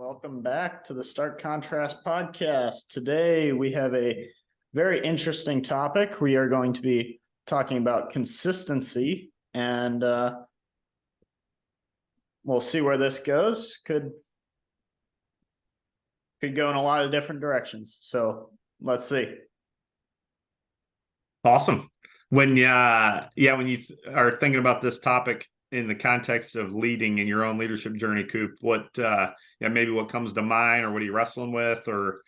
Welcome back to the Stark Contrast podcast. Today we have a very interesting topic. We are going to be talking about consistency, and we'll see where this goes. Could go in a lot of different directions. So let's see. Awesome. When you are thinking about this topic in the context of leading in your own leadership journey, Coop, what maybe what comes to mind, or what are you wrestling with, or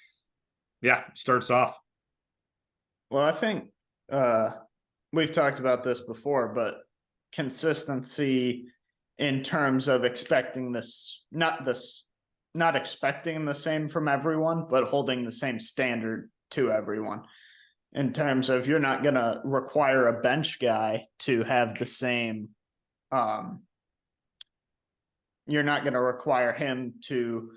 starts off? Well, I think we've talked about this before, but consistency in terms of expecting not expecting the same from everyone, but holding the same standard to everyone. In terms of, you're not going to require a bench guy to have the same, you're not going to require him to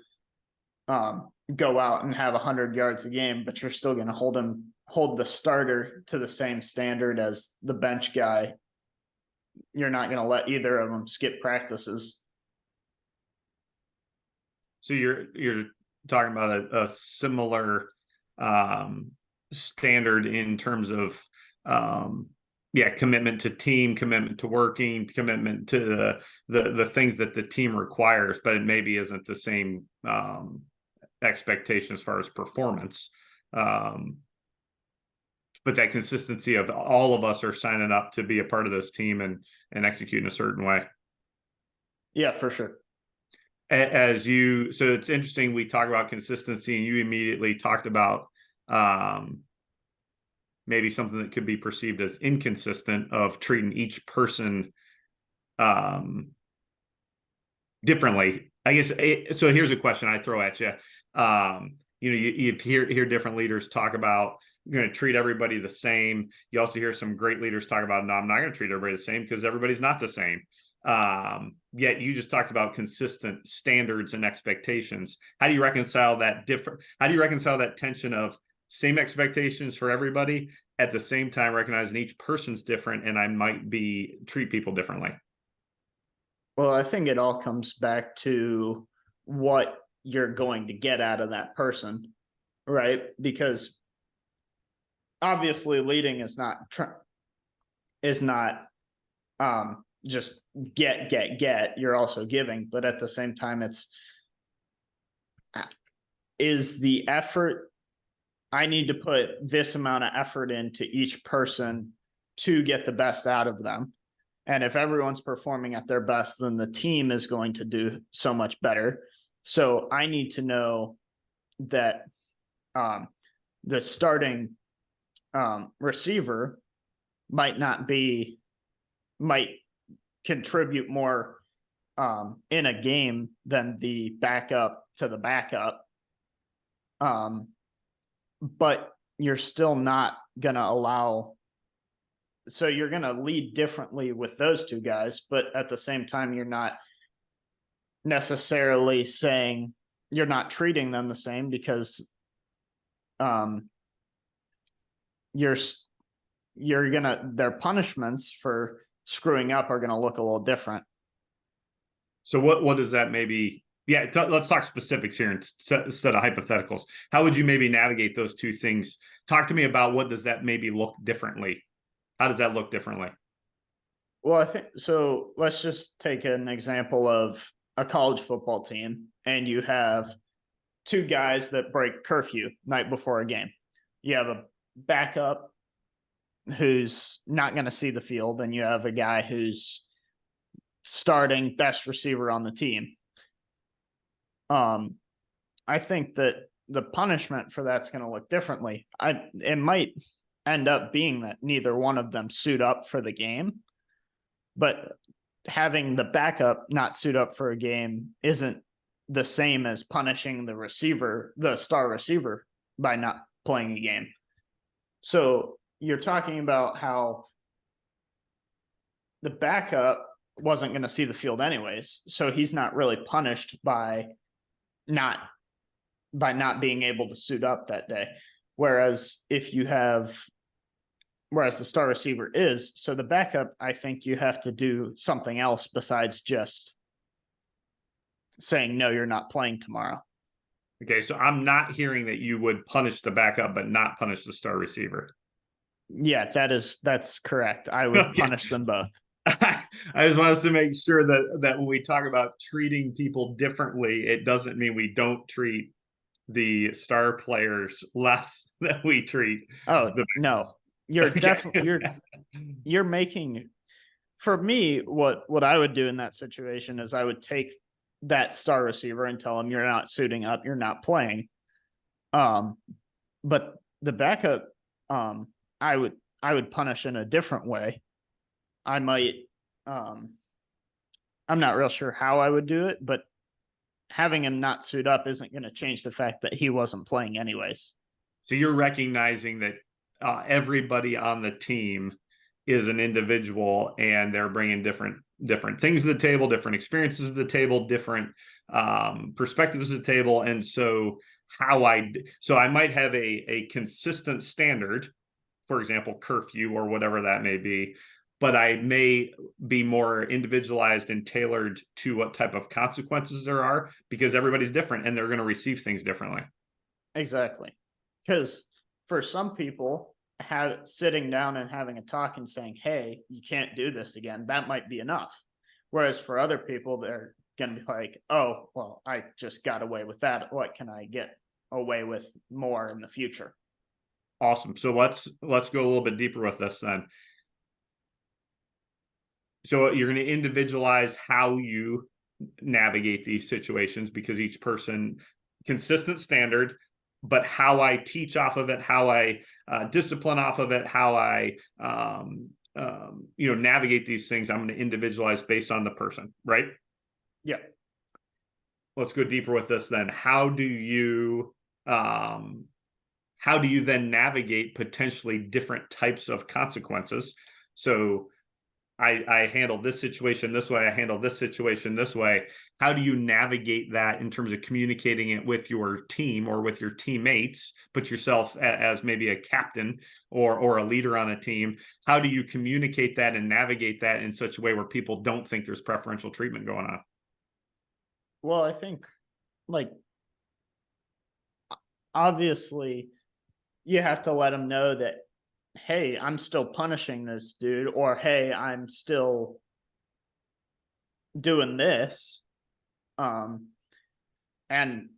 go out and have 100 yards a game, but you're still going to hold the starter to the same standard as the bench guy. You're not going to let either of them skip practices. So you're talking about a similar standard in terms of commitment to team, commitment to working, commitment to the things that the team requires, but it maybe isn't the same expectation as far as performance. But that consistency of all of us are signing up to be a part of this team and execute in a certain way. Yeah, for sure. So it's interesting, we talk about consistency and you immediately talked about maybe something that could be perceived as inconsistent, of treating each person differently. I guess, so here's a question I throw at you. You hear different leaders talk about, you're going to treat everybody the same. You also hear some great leaders talk about, no, I'm not going to treat everybody the same because everybody's not the same. Yet you just talked about consistent standards and expectations. How do you reconcile that tension of same expectations for everybody, at the same time recognizing each person's different and I might treat people differently? Well, I think it all comes back to what you're going to get out of that person, right? Because obviously leading is not just get. You're also giving, but at the same time, is the effort. I need to put this amount of effort into each person to get the best out of them. And if everyone's performing at their best, then the team is going to do so much better. So I need to know that the starting receiver might contribute more in a game than the backup to the backup. But you're still not going to allow. So you're going to lead differently with those two guys, but at the same time, you're not necessarily saying, you're not treating them the same, because their punishments for screwing up are going to look a little different. So what does that maybe? Let's talk specifics here instead of hypotheticals. How would you maybe navigate those two things? Talk to me about, what does that maybe look differently? How does that look differently? Well, I think so. Let's just take an example of a college football team, and you have two guys that break curfew night before a game. You have a backup who's not going to see the field, and you have a guy who's starting best receiver on the team. I think that the punishment for that's going to look differently. It might end up being that neither one of them suit up for the game, but having the backup not suit up for a game isn't the same as punishing the star receiver, by not playing a game. So you're talking about how the backup wasn't going to see the field anyways, so he's not really punished by not being able to suit up that day. Whereas the star receiver is, so the backup, I think you have to do something else besides just saying, no, you're not playing tomorrow. Okay, so I'm not hearing that you would punish the backup, but not punish the star receiver. Yeah, that's correct. I would Okay. punish them both. I just want us to make sure that when we talk about treating people differently, it doesn't mean we don't treat the star players less than we treat Oh, the no. You're backups. definitely you're making, for me, what I would do in that situation is I would take that star receiver and tell him you're not suiting up, you're not playing. Um, but the backup, um, I would punish in a different way. I might, um, I'm not real sure how I would do it, but having him not suit up isn't going to change the fact that he wasn't playing anyways. So you're recognizing that everybody on the team is an individual, and they're bringing different things to the table, different experiences to the table, different perspectives to the table, and so so I might have a consistent standard, for example, curfew or whatever that may be, but I may be more individualized and tailored to what type of consequences there are, because everybody's different and they're going to receive things differently. Exactly. Because for some people, sitting down and having a talk and saying, "Hey, you can't do this again," that might be enough. Whereas for other people, they're going to be like, "Oh, well, I just got away with that. What can I get away with more in the future?" Awesome. So let's go a little bit deeper with this then. So you're going to individualize how you navigate these situations, because each person, consistent standard, but how I teach off of it, how I discipline off of it, how I navigate these things, I'm going to individualize based on the person, right? Yeah. Let's go deeper with this then. How do you then navigate potentially different types of consequences? So I handle this situation this way, I handle this situation this way. How do you navigate that in terms of communicating it with your team or with your teammates? Put yourself as maybe a captain or a leader on a team. How do you communicate that and navigate that in such a way where people don't think there's preferential treatment going on? Well, I think, like, obviously, you have to let them know that, "Hey, I'm still punishing this dude," or, "Hey, I'm still doing this." Um, and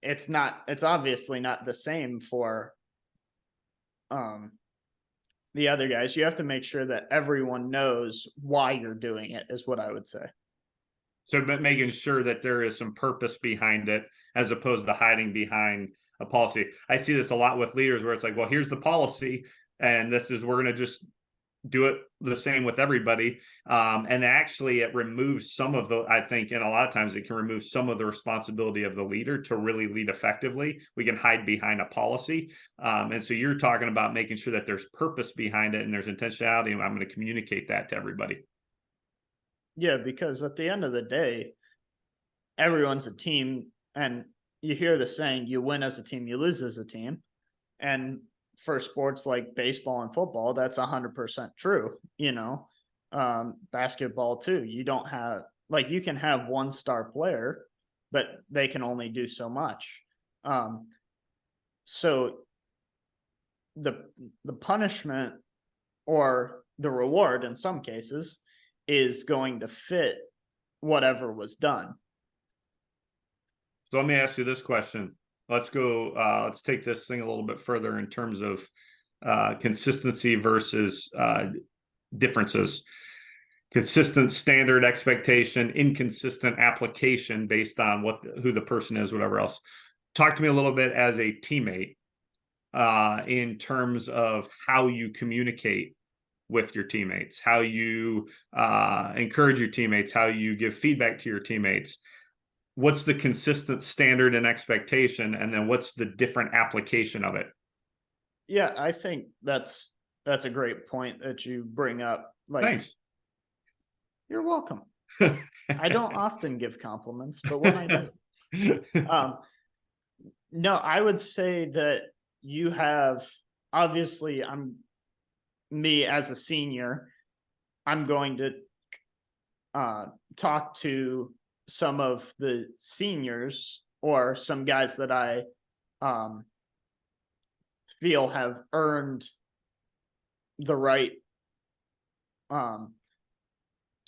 it's obviously not the same for um the other guys. You have to make sure that everyone knows why you're doing it, is what I would say. So making sure that there is some purpose behind it, as opposed to hiding behind a policy. I see this a lot with leaders where it's like, well, here's the policy, and we're going to just do it the same with everybody. And actually it removes some of the, I think, and a lot of times it can remove some of the responsibility of the leader to really lead effectively. We can hide behind a policy. And so you're talking about making sure that there's purpose behind it and there's intentionality, and I'm going to communicate that to everybody. Yeah, because at the end of the day, everyone's a team, and you hear the saying, "You win as a team, you lose as a team." And for sports like baseball and football, that's 100% true. Basketball too. You don't have, like, you can have one star player, but they can only do so much. Um, so the the punishment, or the reward in some cases, is going to fit whatever was done. So let me ask you this question. Let's take this thing a little bit further in terms of consistency versus differences. Consistent standard expectation, inconsistent application based on who the person is, whatever else. Talk to me a little bit as a teammate in terms of how you communicate with your teammates, how you encourage your teammates, how you give feedback to your teammates. What's the consistent standard and expectation, and then what's the different application of it? Yeah, I think that's a great point that you bring up. Like, Thanks. you're welcome. I don't often give compliments, but when I do, um, no, I would say that you have, obviously, me as a senior, I'm going to talk to some of the seniors or some guys that I um, feel have earned the right um,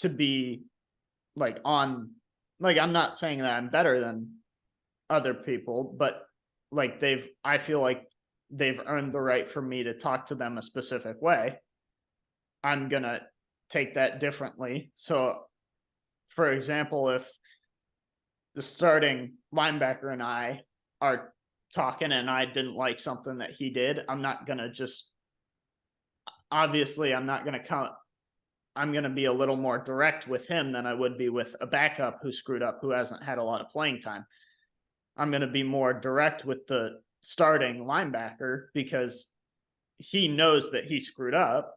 to be like on, like, I'm not saying that I'm better than other people, but like I feel like they've earned the right for me to talk to them a specific way. I'm gonna take that differently. So, for example, if the starting linebacker and I are talking and I didn't like something that he did, I'm not gonna just, obviously, I'm not gonna come, I'm going to be a little more direct with him than I would be with a backup who screwed up, who hasn't had a lot of playing time. I'm going to be more direct with the starting linebacker because he knows that he screwed up,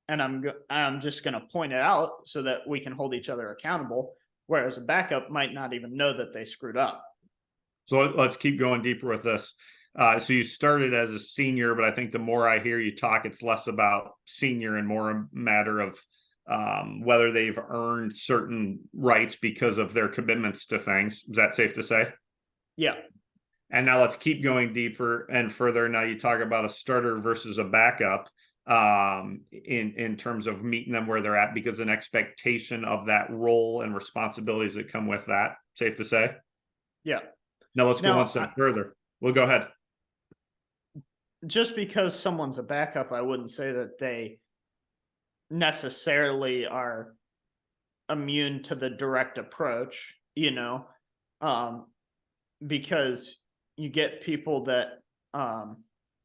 and I'm just going to point it out so that we can hold each other accountable. Whereas a backup might not even know that they screwed up. So let's keep going deeper with this. So you started as a senior, but I think the more I hear you talk, it's less about senior and more a matter of whether they've earned certain rights because of their commitments to things. Is that safe to say? Yeah. And now let's keep going deeper and further. Now you talk about a starter versus a backup in terms of meeting them where they're at because an expectation of that role and responsibilities that come with that. Safe to say? Yeah. Now let's go one Now, step further. We'll go ahead. just because someone's a backup, I wouldn't say that they necessarily are immune to the direct approach, um, because you get people that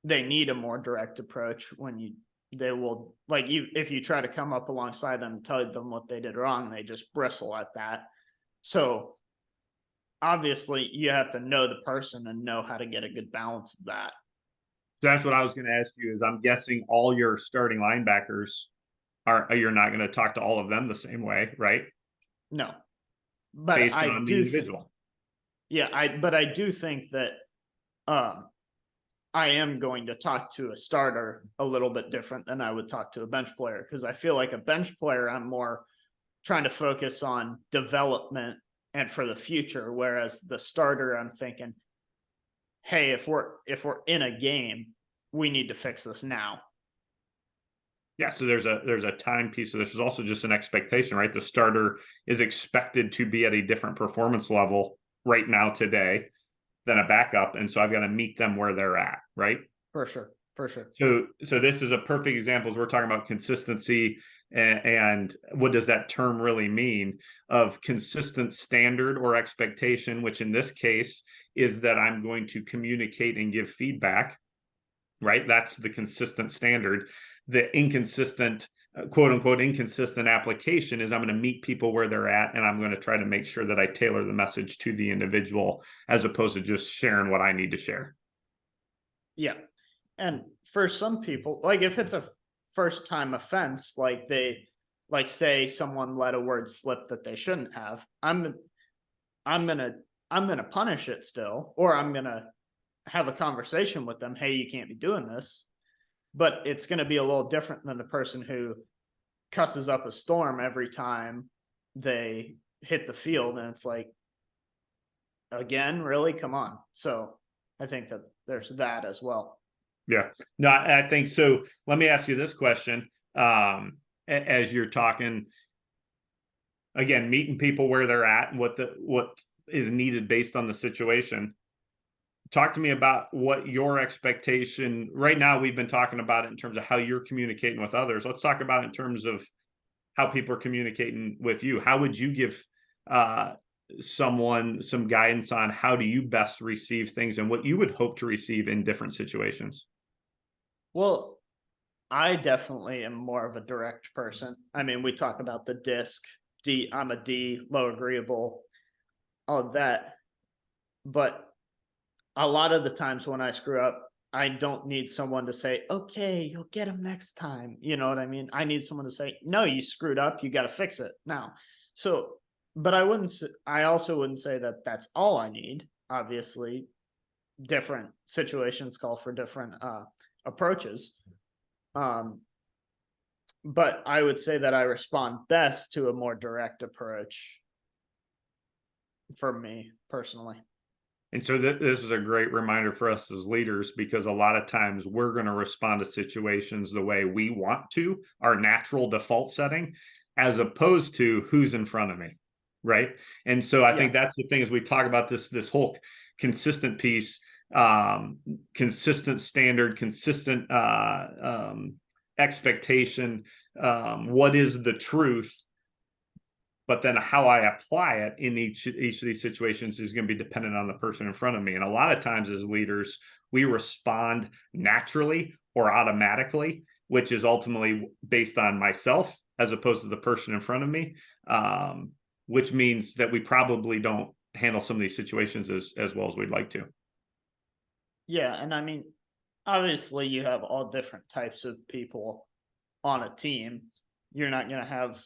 they need a more direct approach when they will, like, you, if you try to come up alongside them and tell them what they did wrong, they just bristle at that. So obviously you have to know the person and know how to get a good balance of that. So that's what I was going to ask you is I'm guessing all your starting linebackers you're not going to talk to all of them the same way, right? No, but Based I on the do individual. yeah, I do think that um I am going to talk to a starter a little bit different than I would talk to a bench player, because I feel like a bench player, I'm more trying to focus on development and for the future, whereas the starter, I'm thinking, hey, if we're in a game, we need to fix this now. Yeah, so there's a time piece of this. There's also just an expectation, right? The starter is expected to be at a different performance level right now today than a backup, and so I've got to meet them where they're at, right? For sure, for sure. So this is a perfect example as we're talking about consistency and what does that term really mean of consistent standard or expectation, which in this case is that I'm going to communicate and give feedback, right? That's the consistent standard. The inconsistent, quote unquote, inconsistent application is I'm going to meet people where they're at and I'm going to try to make sure that I tailor the message to the individual as opposed to just sharing what I need to share. Yeah. And for some people, like if it's a first time offense, like like say someone let a word slip that they shouldn't have, I'm gonna I'm gonna punish it still, or I'm gonna have a conversation with them. Hey, you can't be doing this. But it's gonna be a little different than the person who cusses up a storm every time they hit the field, and it's like, again, really, come on. So I think that there's that as well. Yeah, no, I think so. Let me ask you this question. As you're talking, again, meeting people where they're at and what is needed based on the situation. Talk to me about what your expectation right now. We've been talking about it in terms of how you're communicating with others. Let's talk about it in terms of how people are communicating with you. How would you give uh, someone some guidance on how do you best receive things and what you would hope to receive in different situations? Well, I definitely am more of a direct person. I mean, we talk about the disc, D, I'm a D, low agreeable, all of that. But a lot of the times when I screw up, I don't need someone to say, okay, you'll get him next time. You know what I mean? I need someone to say, no, you screwed up. You got to fix it now. So, but I also wouldn't say that that's all I need. Obviously, different situations call for different approaches. Um, but I would say that I respond best to a more direct approach for me personally. And so this is a great reminder for us as leaders, because a lot of times we're going to respond to situations the way we want to, our natural default setting, as opposed to who's in front of me. Right. And so I Yeah. think that's the thing as we talk about this whole consistent piece, consistent standard, consistent expectation. What is the truth? But then how I apply it in each of these situations is going to be dependent on the person in front of me. And a lot of times as leaders, we respond naturally or automatically, which is ultimately based on myself as opposed to the person in front of me, which means that we probably don't handle some of these situations as well as we'd like to. Yeah, and I mean, obviously you have all different types of people on a team. You're not going to have,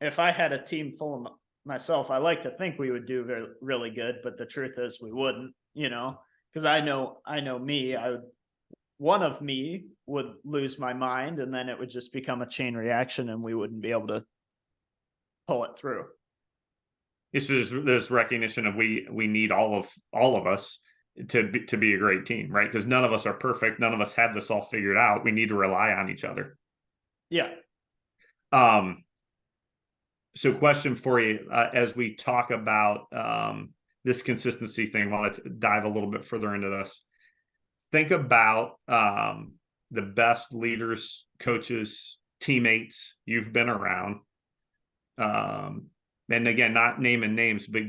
if I had a team full of myself, I like to think we would do very, really good, but the truth is we wouldn't, because I know me, one of me would lose my mind and then it would just become a chain reaction and we wouldn't be able to pull it through. This is this recognition of we need all of us to be a great team, right? Because none of us are perfect. None of us have this all figured out. We need to rely on each other. Yeah. Um, so question for you, as we talk about this consistency thing, well, let's dive a little bit further into this. Think about the best leaders, coaches, teammates you've been around. And again, not naming names, but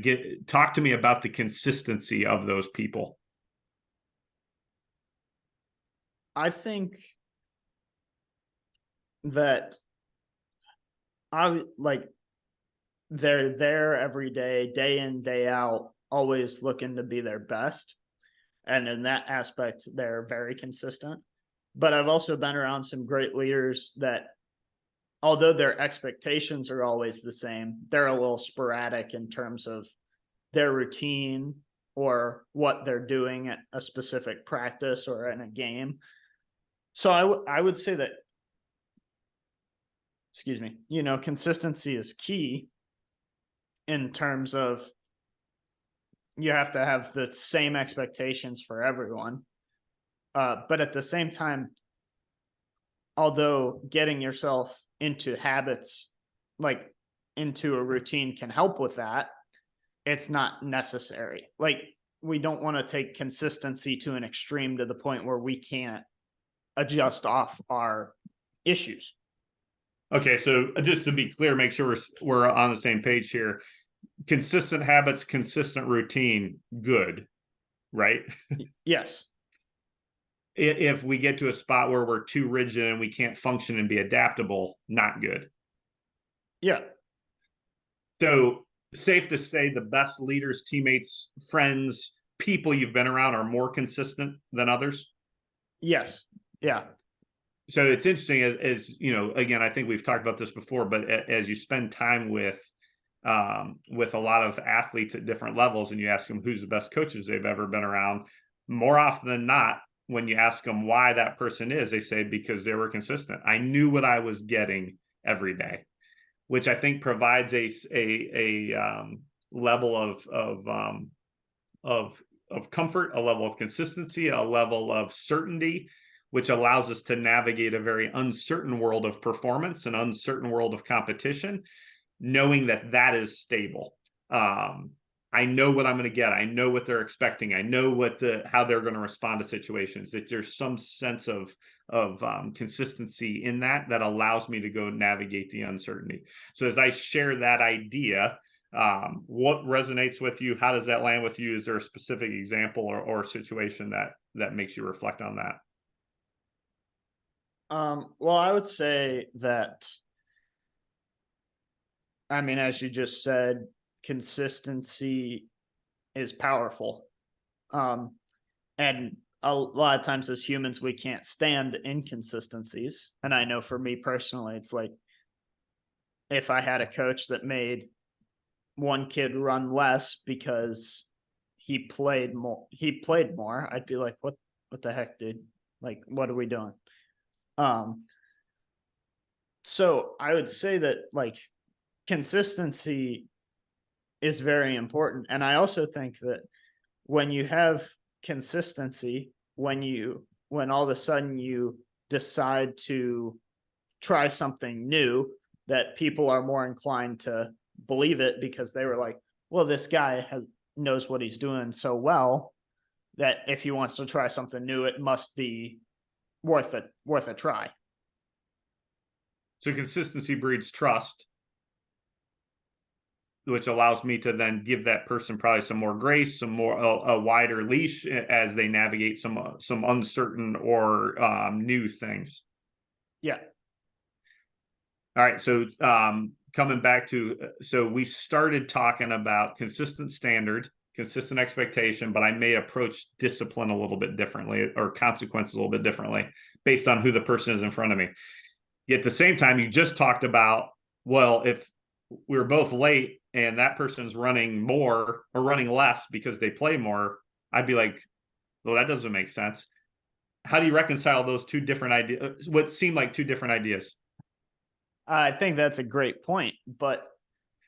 talk to me about the consistency of those people. I think that I like they're there every day in, day out, always looking to be their best. And in that aspect, they're very consistent. But I've also been around some great leaders that, although their expectations are always the same, they're a little sporadic in terms of their routine or what they're doing at a specific practice or in a game. So I would say that, excuse me, consistency is key in terms of you have to have the same expectations for everyone. But at the same time, although getting yourself into habits, like into a routine, can help with that, it's not necessary. Like, we don't want to take consistency to an extreme to the point where we can't adjust off our issues. Okay, so just to be clear, make sure we're on the same page here. Consistent habits, consistent routine, good, right? Yes. If we get to a spot where we're too rigid and we can't function and be adaptable, not good. Yeah. So safe to say the best leaders, teammates, friends, people you've been around are more consistent than others. Yes. Yeah. So it's interesting as again, I think we've talked about this before, but as you spend time with a lot of athletes at different levels and you ask them who's the best coaches they've ever been around, more often than not, when you ask them why that person is, they say because they were consistent. I knew what I was getting every day, which I think provides a level of comfort, a level of consistency, a level of certainty, which allows us to navigate a very uncertain world of performance, an uncertain world of competition, knowing that that is stable. I know what I'm going to get. I know what they're expecting. I know how they're going to respond to situations. That there's some sense of consistency in that allows me to go navigate the uncertainty. So as I share that idea, what resonates with you? How does that land with you? Is there a specific example or situation that makes you reflect on that? Well, I would say that, I mean, as you just said, consistency is powerful. Um, and a lot of times as humans, we can't stand inconsistencies. And I know for me personally, it's like if I had a coach that made one kid run less because he played more, I'd be like, what the heck, dude? Like, what are we doing? Um, so I would say that, like, consistency is very important. And I also think that when you have consistency, when all of a sudden you decide to try something new, that people are more inclined to believe it because they were like, well, this guy knows what he's doing so well that if he wants to try something new, it must be worth a try. So consistency breeds trust, which allows me to then give that person probably some more grace, some more a wider leash as they navigate some uncertain or new things. Yeah. All right. So coming back to, so we started talking about consistent standard, consistent expectation, but I may approach discipline a little bit differently or consequences a little bit differently based on who the person is in front of me. Yet at the same time, you just talked about, well, if we were both late and that person's running more or running less because they play more, I'd be like, well, that doesn't make sense. How do you reconcile those two different ideas? What seem like two different ideas? I think that's a great point. But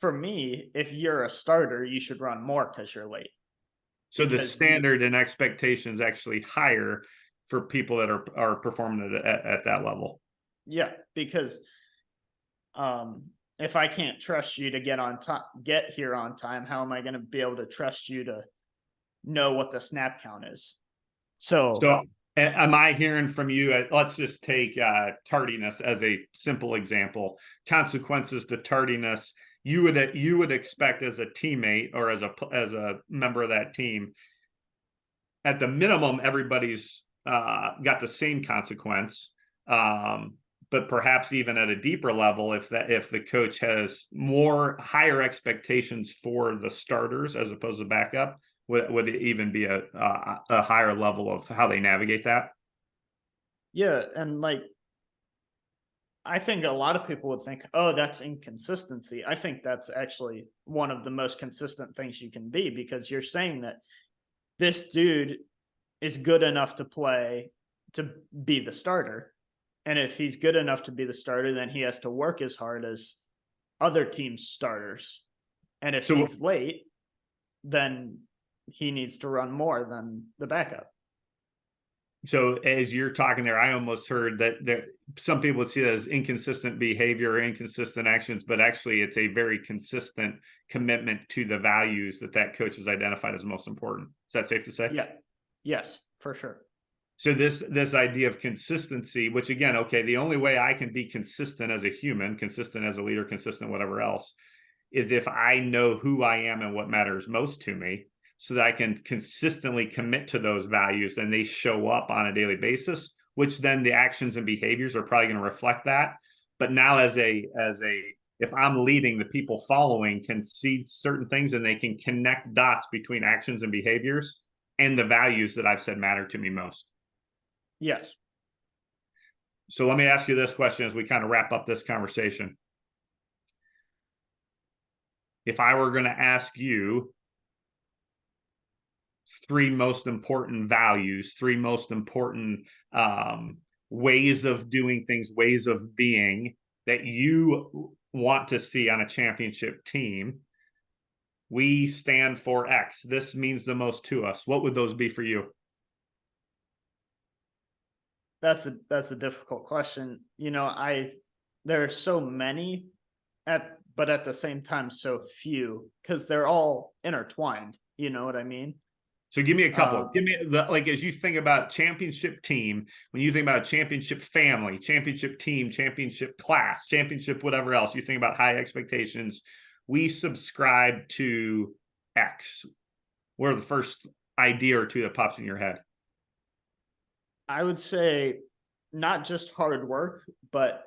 for me, if you're a starter, you should run more because you're late. So the Because you, standard and expectations actually higher for people that are performing at that level. yeah, because if I can't trust you to get here on time, how am I going to be able to trust you to know what the snap count is? So So am I hearing from you? Let's just take tardiness as a simple example. Consequences to tardiness. You would expect as a teammate or as a member of that team, at the minimum, everybody's got the same consequence. But perhaps even at a deeper level, if the coach has more higher expectations for the starters as opposed to backup, would it even be a higher level of how they navigate that? yeah, and like I think a lot of people would think, oh, that's inconsistency. I think that's actually one of the most consistent things you can be, because you're saying that this dude is good enough to play to be the starter. And if he's good enough to be the starter, then he has to work as hard as other teams' starters. And if So he's late, then he needs to run more than the backup. So as you're talking there, I almost heard that some people would see that as inconsistent behavior or inconsistent actions, but actually it's a very consistent commitment to the values that coach has identified as most important. Is that safe to say? Yeah. Yes, for sure. So this idea of consistency, which again, okay, the only way I can be consistent as a human, consistent as a leader, consistent whatever else, is if I know who I am and what matters most to me, so that I can consistently commit to those values and they show up on a daily basis, which then the actions and behaviors are probably going to reflect that. But now if I'm leading, the people following can see certain things and they can connect dots between actions and behaviors and the values that I've said matter to me most. Yes. So let me ask you this question as we kind of wrap up this conversation. If I were going to ask you three most important values, three most important ways of doing things, ways of being that you want to see on a championship team, we stand for X. This means the most to us. What would those be for you? That's a difficult question. There are so many but at the same time so few, because they're all intertwined. You know what I mean? So give me a couple. Give Um, me like as you think about championship team, when you think about championship family, championship team, championship class, championship whatever else, you think about high expectations. We subscribe to X. What are the first idea or two that pops in your head? I would say not just hard work, but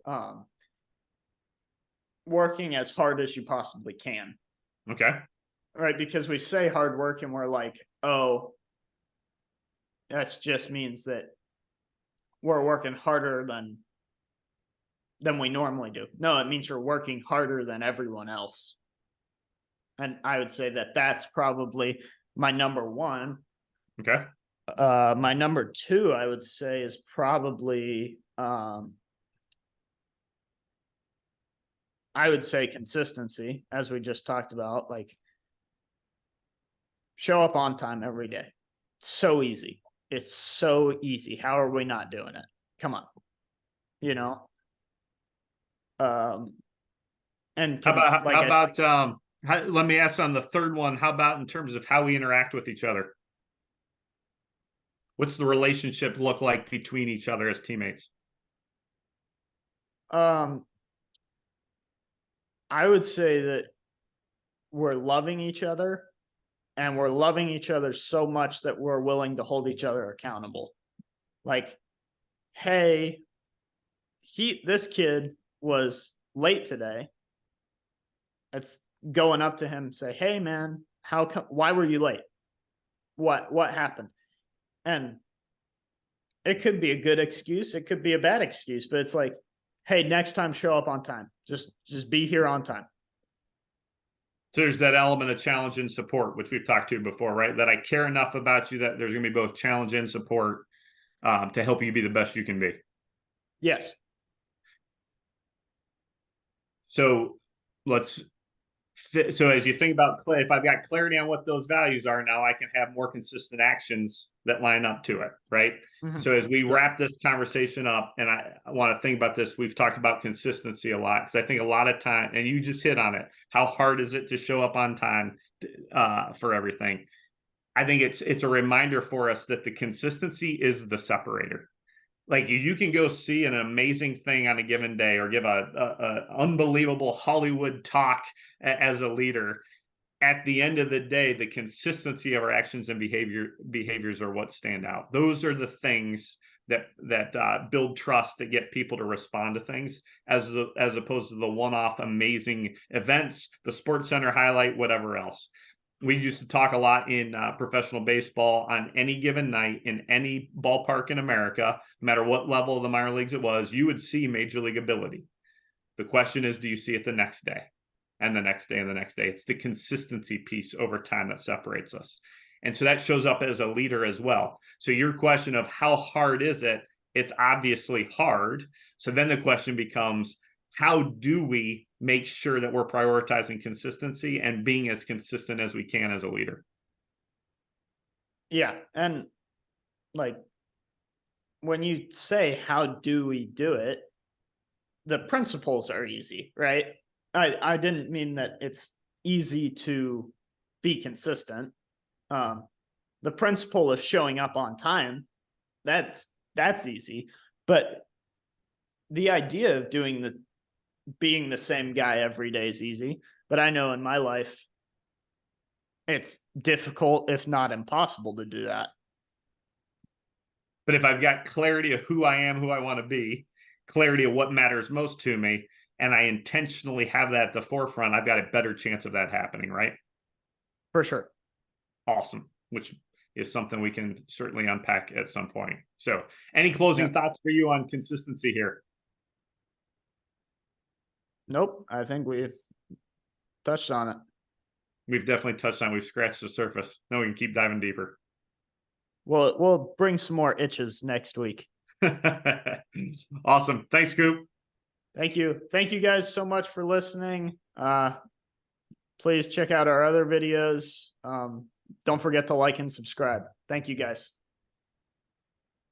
um, working as hard as you possibly can. Okay. Right? Because we say hard work and we're like, oh, that just means that we're working harder than we normally do. No, it means you're working harder than everyone else. And I would say that that's probably my number one. Okay. My number two, I would say, is probably I would say consistency, as we just talked about. Like, show up on time every day. So easy. It's so easy. How are we not doing it? Come on. You know? And How can, about like let me ask on the third one, how about in terms of how we interact with each other? What's the relationship look like between each other as teammates? I would say that we're loving each other, and we're loving each other so much that we're willing to hold each other accountable. Like, hey, this kid was late today. It's going up to him, say, hey man, why were you late? What happened? And it could be a good excuse, it could be a bad excuse, but it's like, hey, next time show up on time. Just be here on time. So there's that element of challenge and support, which we've talked to before, right? That I care enough about you that there's going to be both challenge and support to help you be the best you can be. Yes. So so as you think about, if I've got clarity on what those values are, now I can have more consistent actions that line up to it, right? Mm-hmm. So as we wrap this conversation up, and I want to think about this, we've talked about consistency a lot, because I think a lot of time, and you just hit on it, how hard is it to show up on time for everything? I think it's a reminder for us that the consistency is the separator. Like you can go see an amazing thing on a given day, or give a unbelievable Hollywood talk as a leader. At the end of the day, the consistency of our actions and behaviors are what stand out. Those are the things that build trust, that get people to respond to things, as opposed to the one-off amazing events, the Sports Center highlight, whatever else. We used to talk a lot in professional baseball. On any given night in any ballpark in America, no matter what level of the minor leagues it was, you would see major league ability. The question is, do you see it the next day and the next day and the next day? It's the consistency piece over time that separates us. And so that shows up as a leader as well. So your question of how hard is it? It's obviously hard. So then the question becomes, how do we make sure that we're prioritizing consistency and being as consistent as we can as a leader? Yeah. And like, when you say, how do we do it? The principles are easy, right? I didn't mean that it's easy to be consistent. The principle of showing up on time, that's easy. But the idea of being the same guy every day is easy. But I know in my life, it's difficult, if not impossible, to do that. But if I've got clarity of who I am, who I want to be, clarity of what matters most to me, and I intentionally have that at the forefront, I've got a better chance of that happening, right? For sure. Awesome. Which is something we can certainly unpack at some point. So any closing thoughts for you on consistency here? Nope. I think we've touched on it. We've definitely touched on, we've scratched the surface. Now we can keep diving deeper. We'll bring some more itches next week. Awesome. Thanks, Coop. Thank you. Thank you guys so much for listening. Please check out our other videos. Don't forget to like and subscribe. Thank you guys.